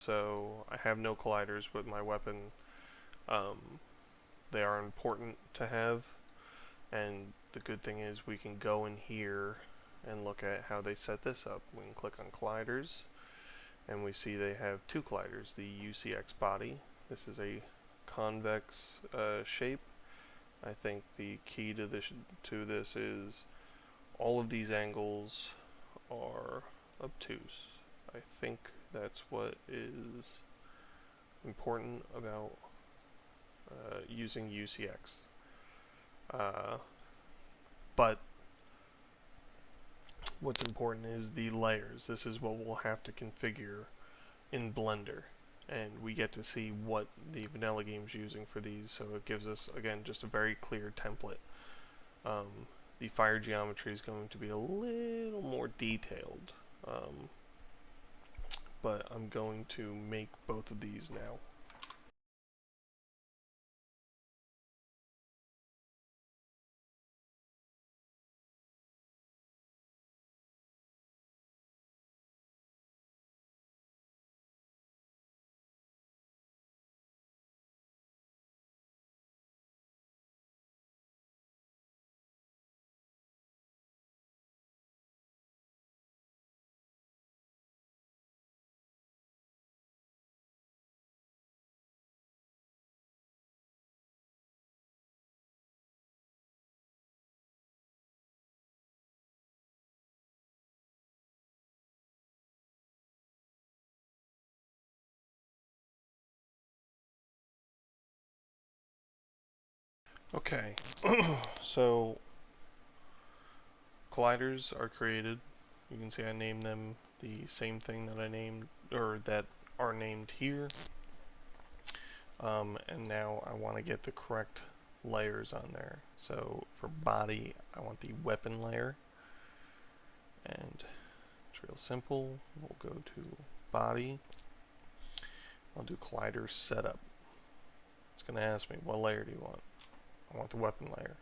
so I have no colliders with my weapon. Um, they are important to have, and the good thing is we can go in here and look at how they set this up. We can click on colliders, and we see they have two colliders. The UCX body, this is a convex shape. I think the key to this is all of these angles are obtuse. I think that's what is important about using UCX. But what's important is the layers. This is what we'll have to configure in Blender, and we get to see what the vanilla game's using for these, so it gives us, again, just a very clear template. The fire geometry is going to be a little more detailed, but I'm going to make both of these now. Okay, so colliders are created. You can see I named them the same thing that I named, or that are named here. And now I want to get the correct layers on there. So for body, I want the weapon layer. And it's real simple. We'll go to body. I'll do collider setup. It's going to ask me, what layer do you want? I want the weapon layer.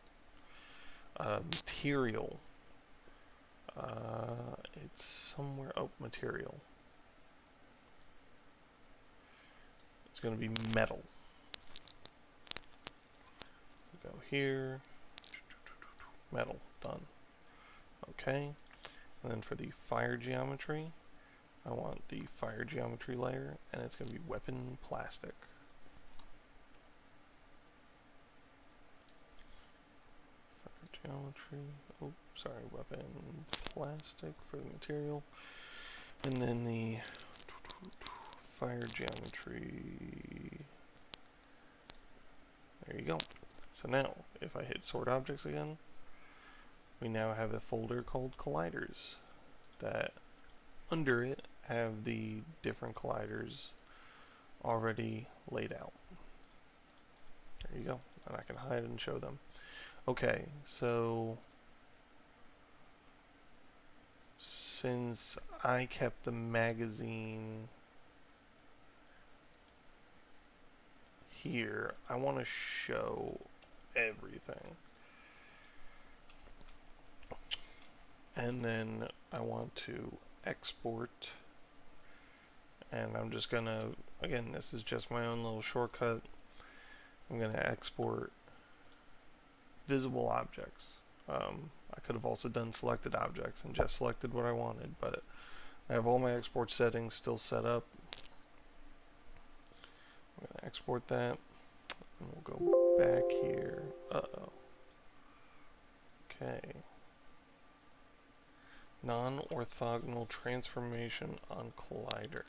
Material. It's somewhere, oh, material. It's going to be metal. Go here, metal, done. Okay, and then for the fire geometry, I want the fire geometry layer, and it's going to be weapon plastic. Fire geometry, oh, sorry, weapon plastic for the material, and then the fire geometry. There you go. So now, if I hit sort objects again, we now have a folder called colliders that under it have the different colliders already laid out. There you go. And I can hide and show them. Okay, so since I kept the magazine here, I want to show everything. And then I want to export, and I'm just gonna, again, this is just my own little shortcut. I'm gonna export visible objects. I could have also done selected objects and just selected what I wanted, but I have all my export settings still set up. I'm gonna export that, and we'll go back here. Uh-oh. Okay. Non-orthogonal transformation on collider.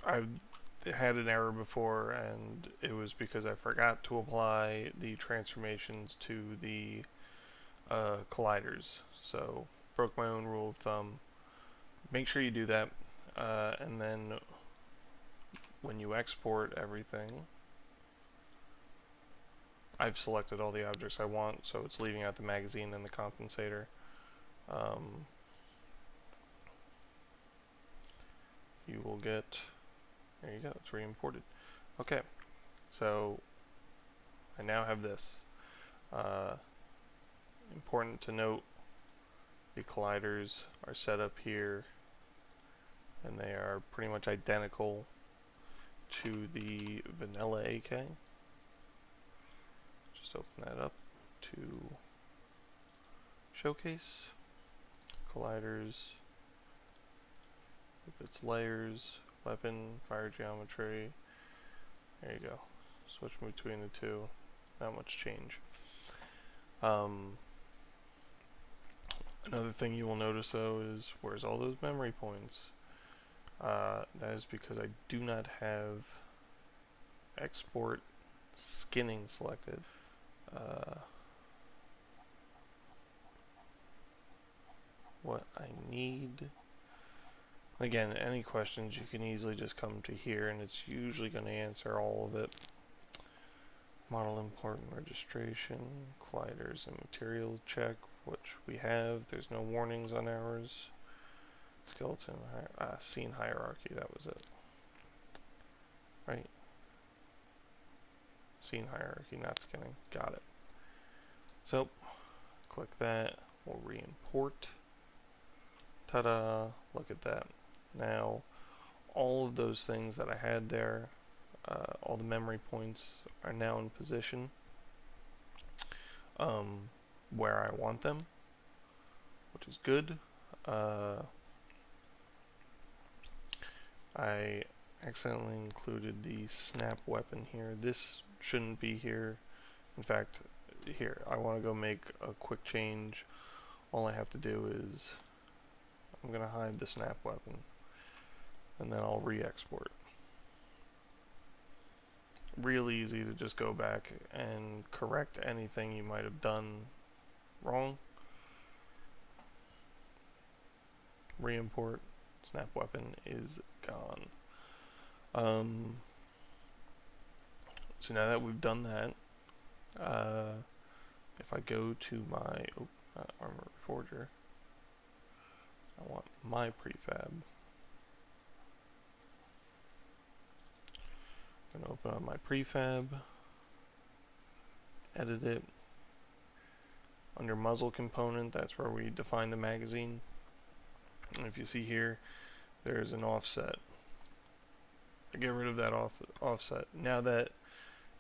I've had an error before, and it was because I forgot to apply the transformations to the colliders. So, broke my own rule of thumb. Make sure you do that, and then when you export everything, I've selected all the objects I want, so it's leaving out the magazine and the compensator. You will get, there you go, it's re-imported. Okay, so I now have this. Important to note, the colliders are set up here and they are pretty much identical to the vanilla AK. Just open that up to showcase, colliders with its layers, weapon, fire geometry. There you go. Switch between the two. Not much change. Another thing you will notice though is where's all those memory points? That is because I do not have export skinning selected. What I need, again, any questions you can easily just come to here and it's usually going to answer all of it. Model import and registration, colliders and material check, which we have. There's no warnings on ours. Skeleton, scene hierarchy, that was it. Right? Scene hierarchy, not skinning. Got it. So, click that. We'll re-import. Ta-da! Look at that. Now, all of those things that I had there, all the memory points are now in position where I want them, which is good. I accidentally included the snap weapon here. This shouldn't be here. In fact, here, I want to go make a quick change. All I have to do is I'm going to hide the snap weapon and then I'll re-export. Real easy to just go back and correct anything you might have done wrong. Re-import, snap weapon is gone. So now that we've done that, if I go to my Arma Reforger, I want my prefab. I'm going to open up my prefab, edit it. Under muzzle component, that's where we define the magazine. And if you see here, there's an offset. I get rid of that offset. Now that,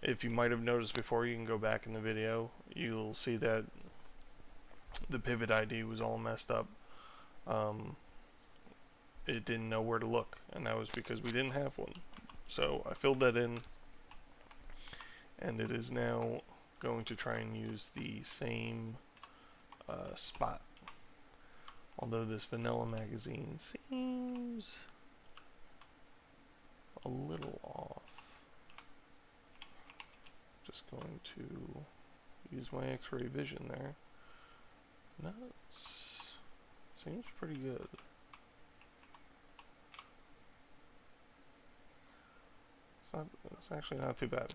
if you might have noticed before, you can go back in the video, you'll see that the pivot ID was all messed up. It didn't know where to look, and that was because we didn't have one. So I filled that in, and it is now going to try and use the same spot. Although this vanilla magazine seems a little off. Just going to use my X-ray vision there. No, seems pretty good. It's actually not too bad.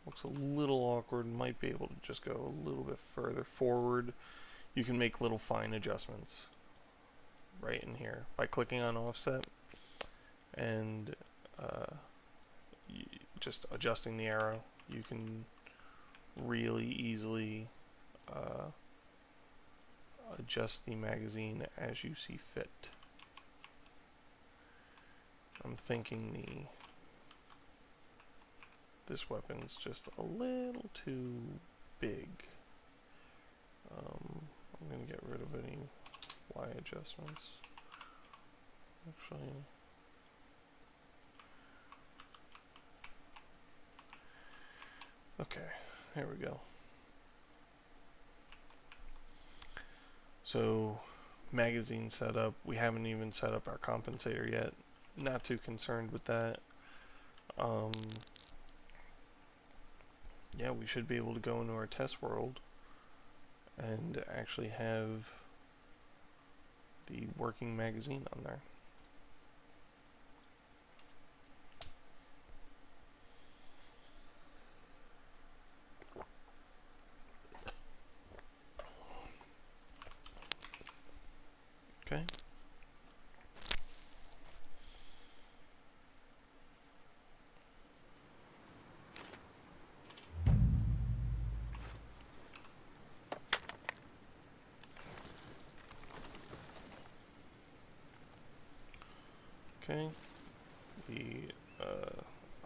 Looks a little awkward. Might be able to just go a little bit further forward. You can make little fine adjustments right in here by clicking on offset and just adjusting the arrow. You can really easily adjust the magazine as you see fit. I'm thinking this weapon's just a little too big. I'm going to get rid of any Y adjustments. Actually, okay, there we go. So, magazine setup. We haven't even set up our compensator yet. Not too concerned with that. Yeah, we should be able to go into our test world and actually have the working magazine on there. Okay. Okay. The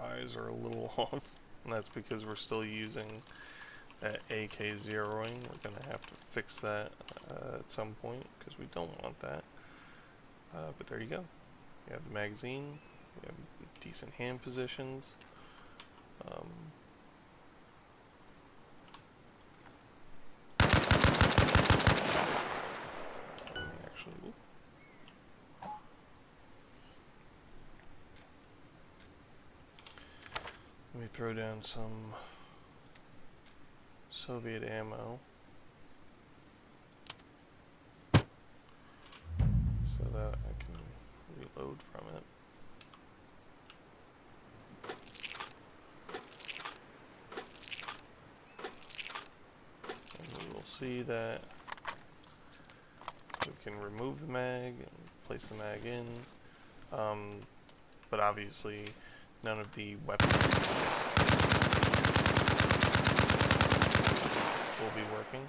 eyes are a little off, and that's because we're still using that AK zeroing. We're going to have to fix that at some point, because we don't want that. But there you go. You have the magazine, you have decent hand positions. Actually, let me throw down some Soviet ammo so that I can reload from it. And we will see that we can remove the mag and place the mag in, but obviously none of the weapons will be working.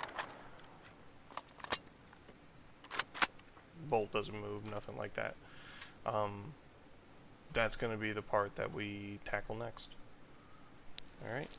Bolt doesn't move, nothing like that. That's going to be the part that we tackle next. Alright.